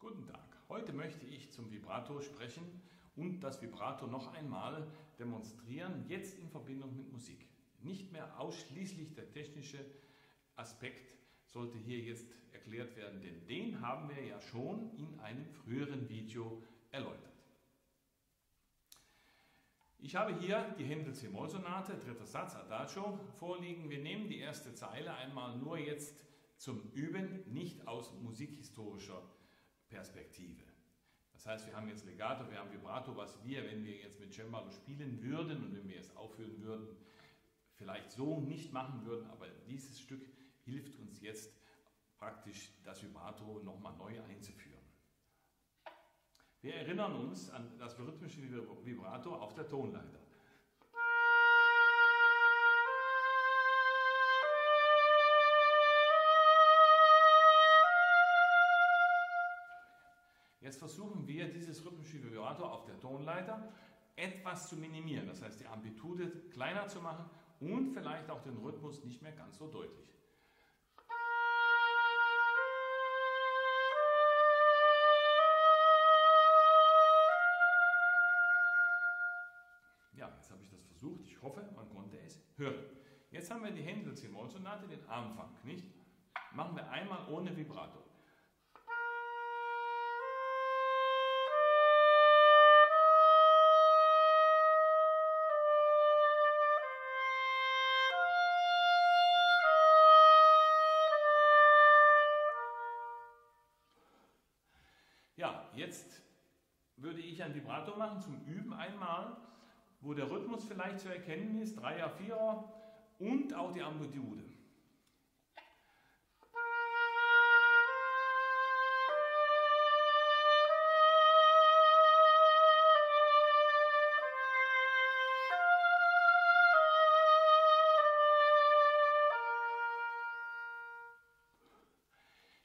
Guten Tag. Heute möchte ich zum Vibrato sprechen und das Vibrato noch einmal demonstrieren, jetzt in Verbindung mit Musik. Nicht mehr ausschließlich der technische Aspekt sollte hier jetzt erklärt werden, denn den haben wir ja schon in einem früheren Video erläutert. Ich habe hier die Händel C-Moll-Sonate, dritter Satz, Adagio, vorliegen. Wir nehmen die erste Zeile einmal nur jetzt zum Üben, nicht aus musikhistorischer Perspektive. Das heißt, wir haben jetzt Legato, wir haben Vibrato, was wir, wenn wir jetzt mit Cembalo spielen würden und wenn wir es aufführen würden, vielleicht so nicht machen würden, aber dieses Stück hilft uns jetzt praktisch, das Vibrato nochmal neu einzuführen. Wir erinnern uns an das rhythmische Vibrato auf der Tonleiter. Jetzt versuchen wir, dieses rhythmische Vibrato auf der Tonleiter etwas zu minimieren, das heißt die Amplitude kleiner zu machen und vielleicht auch den Rhythmus nicht mehr ganz so deutlich. Ja, jetzt habe ich das versucht, ich hoffe, man konnte es hören. Jetzt haben wir die Händel C-Moll-Sonate, den Anfang, nicht? Machen wir einmal ohne Vibrato. Ja, jetzt würde ich ein Vibrato machen zum Üben einmal, wo der Rhythmus vielleicht zu erkennen ist, 3er, 4er und auch die Amplitude.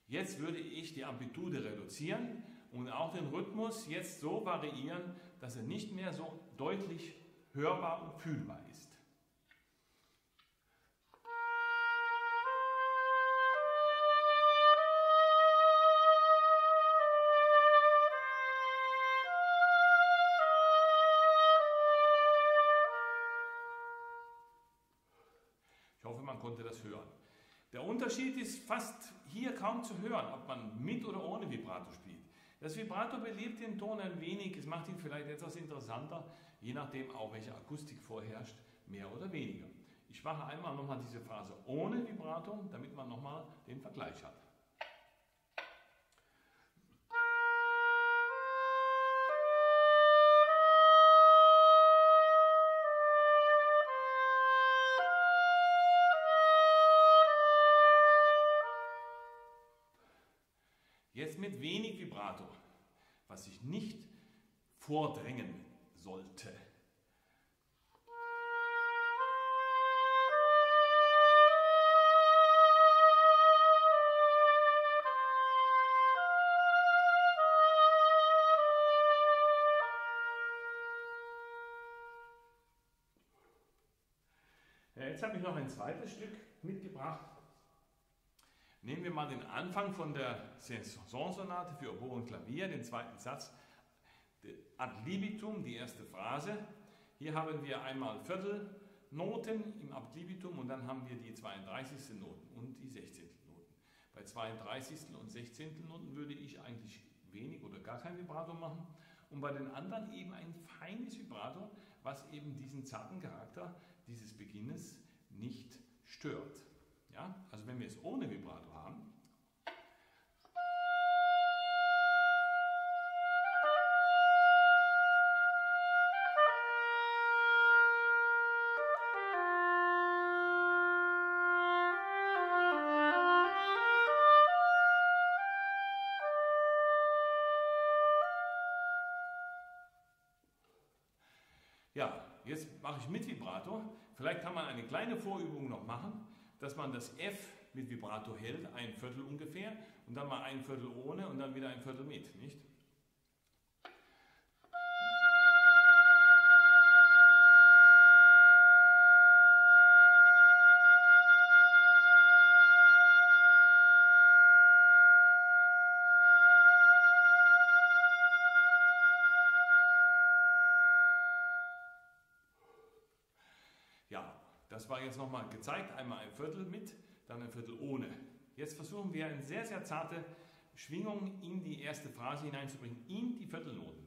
Jetzt würde ich die Amplitude reduzieren und auch den Rhythmus jetzt so variieren, dass er nicht mehr so deutlich hörbar und fühlbar ist. Ich hoffe, man konnte das hören. Der Unterschied ist fast hier kaum zu hören, ob man mit oder ohne Vibrato spielt. Das Vibrato belebt den Ton ein wenig, es macht ihn vielleicht etwas interessanter, je nachdem auch welche Akustik vorherrscht, mehr oder weniger. Ich mache einmal nochmal diese Phrase ohne Vibrato, damit man nochmal den Vergleich hat. Jetzt mit wenig Vibrato, was sich nicht vordrängen sollte. Ja, jetzt habe ich noch ein zweites Stück mitgebracht. Nehmen wir mal den Anfang von der Saison-Sonate für Oboe und Klavier, den zweiten Satz, Ad libitum, die erste Phrase. Hier haben wir einmal Viertelnoten im Ad libitum und dann haben wir die 32. Noten und die 16. Noten. Bei 32. und 16. Noten würde ich eigentlich wenig oder gar kein Vibrato machen und bei den anderen eben ein feines Vibrato, was eben diesen zarten Charakter dieses Beginnes nicht stört. Ja, also wenn wir es ohne Vibrato haben, ja, jetzt mache ich mit Vibrato. Vielleicht kann man eine kleine Vorübung noch machen, dass man das F mit Vibrato hält, ein Viertel ungefähr, und dann mal ein Viertel ohne und dann wieder ein Viertel mit, nicht? das war jetzt nochmal gezeigt, einmal ein Viertel mit, dann ein Viertel ohne. Jetzt versuchen wir eine sehr, sehr zarte Schwingung in die erste Phrase hineinzubringen, in die Viertelnoten.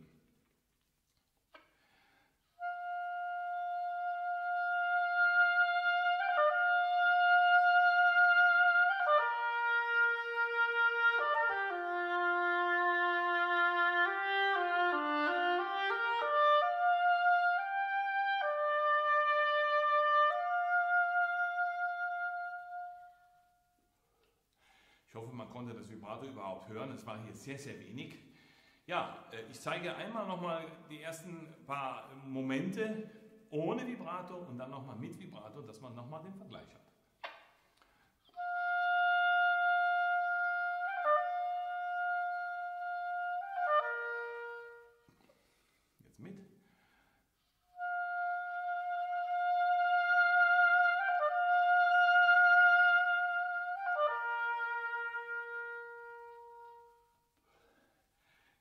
Ich hoffe, man konnte das Vibrato überhaupt hören. Es war hier sehr, sehr wenig. Ja, ich zeige einmal nochmal die ersten paar Momente ohne Vibrato und dann nochmal mit Vibrato, dass man nochmal den Vergleich hat. Jetzt mit.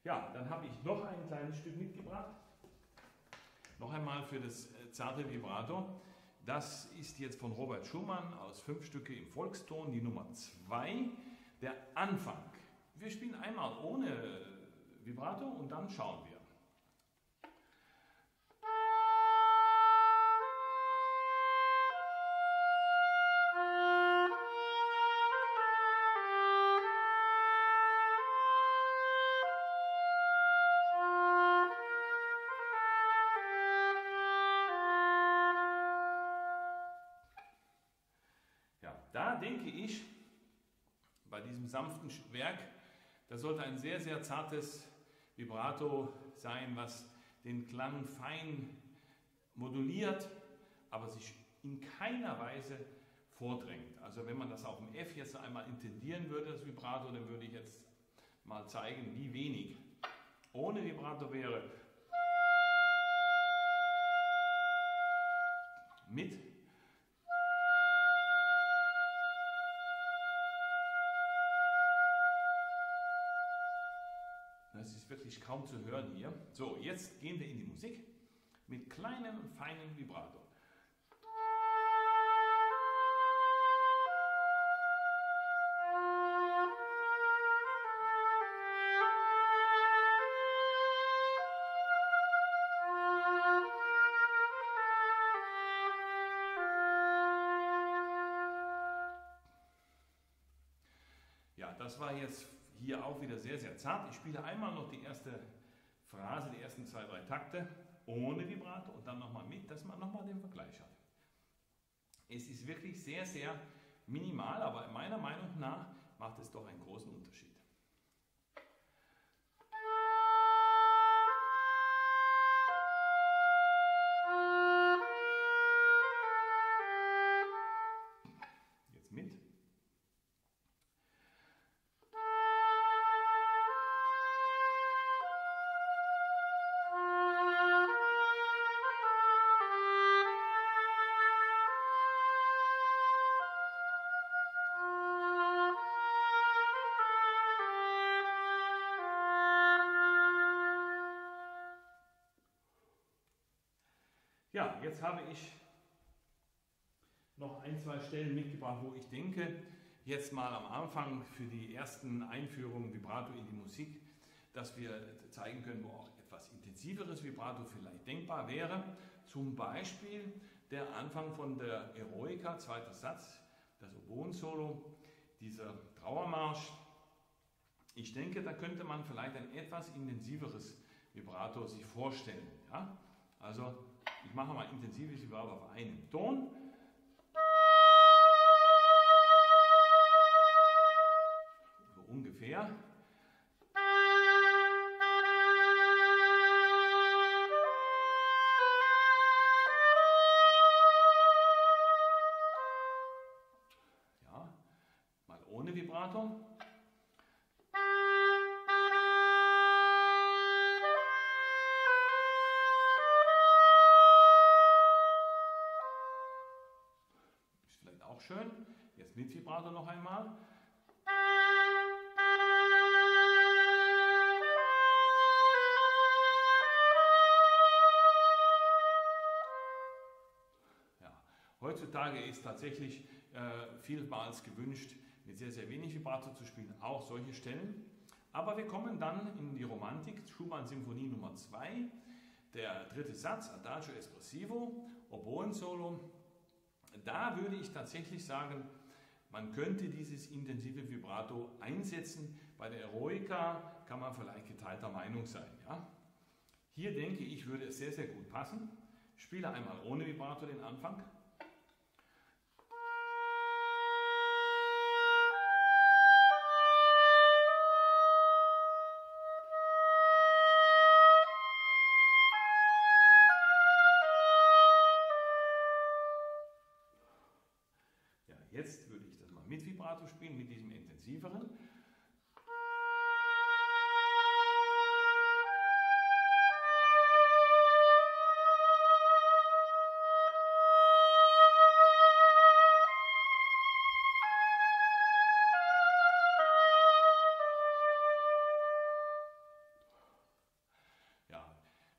Ja, dann habe ich noch ein kleines Stück mitgebracht. Noch einmal für das zarte Vibrato. Das ist jetzt von Robert Schumann aus 5 Stücke im Volkston, die Nummer 2, der Anfang. Wir spielen einmal ohne Vibrato und dann schauen wir. Da denke ich, bei diesem sanften Werk, das sollte ein sehr, sehr zartes Vibrato sein, was den Klang fein moduliert, aber sich in keiner Weise vordrängt. Also wenn man das auf dem F jetzt einmal intendieren würde, das Vibrato, dann würde ich jetzt mal zeigen, wie wenig. Ohne Vibrato wäre mit. Das ist wirklich kaum zu hören hier. So, jetzt gehen wir in die Musik mit kleinem, feinen Vibrato. Ja, das war jetzt hier auch wieder sehr, sehr zart. Ich spiele einmal noch die erste Phrase, die ersten 2, 3 Takte ohne Vibrato und dann nochmal mit, dass man nochmal den Vergleich hat. Es ist wirklich sehr, sehr minimal, aber meiner Meinung nach macht es doch einen großen Unterschied. Jetzt mit. Ja, jetzt habe ich noch 1, 2 Stellen mitgebracht, wo ich denke, jetzt mal am Anfang für die ersten Einführungen Vibrato in die Musik, dass wir zeigen können, wo auch etwas intensiveres Vibrato vielleicht denkbar wäre. Zum Beispiel der Anfang von der Eroica, 2. Satz, das Oboen-Solo, dieser Trauermarsch. Ich denke, da könnte man vielleicht ein etwas intensiveres Vibrato sich vorstellen. Ja? Also ich mache mal intensives Vibrato auf einen Ton. So ungefähr. Ja, mal ohne Vibrato. Auch schön. Jetzt mit Vibrato noch einmal. Ja. Heutzutage ist tatsächlich vielmals gewünscht, mit sehr, sehr wenig Vibrato zu spielen, auch solche Stellen. Aber wir kommen dann in die Romantik, Schumann-Symphonie Nummer 2, der dritte Satz, Adagio espressivo, Oboen-Solo. Da würde ich tatsächlich sagen, man könnte dieses intensive Vibrato einsetzen. Bei der Eroica kann man vielleicht geteilter Meinung sein. Ja? Hier denke ich, würde es sehr, sehr gut passen. Ich spiele einmal ohne Vibrato den Anfang. Ja, jetzt würde ich das mal mit Vibrato spielen, mit diesem intensiveren.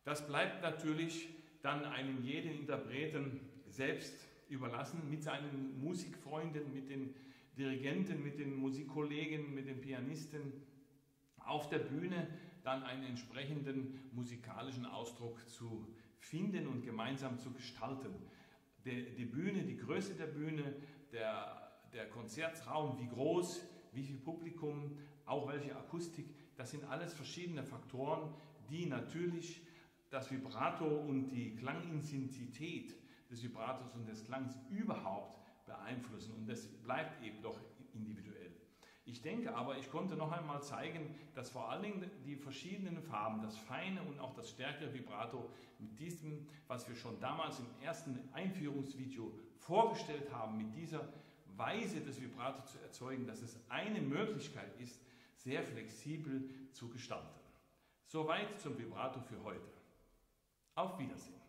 Das bleibt natürlich dann einem jeden Interpreten selbst überlassen, mit seinen Musikfreunden, mit den Dirigenten, mit den Musikkollegen, mit den Pianisten auf der Bühne dann einen entsprechenden musikalischen Ausdruck zu finden und gemeinsam zu gestalten. Die Bühne, die Größe der Bühne, der Konzertraum, wie groß, wie viel Publikum, auch welche Akustik, das sind alles verschiedene Faktoren, die natürlich das Vibrato und die Klangintensität des Vibratos und des Klangs überhaupt beeinflussen, und das bleibt eben doch individuell. Ich denke aber, ich konnte noch einmal zeigen, dass vor allen Dingen die verschiedenen Farben, das feine und auch das stärkere Vibrato mit diesem, was wir schon damals im ersten Einführungsvideo vorgestellt haben, mit dieser Weise des Vibrato zu erzeugen, dass es eine Möglichkeit ist, sehr flexibel zu gestalten. Soweit zum Vibrato für heute. Auf Wiedersehen.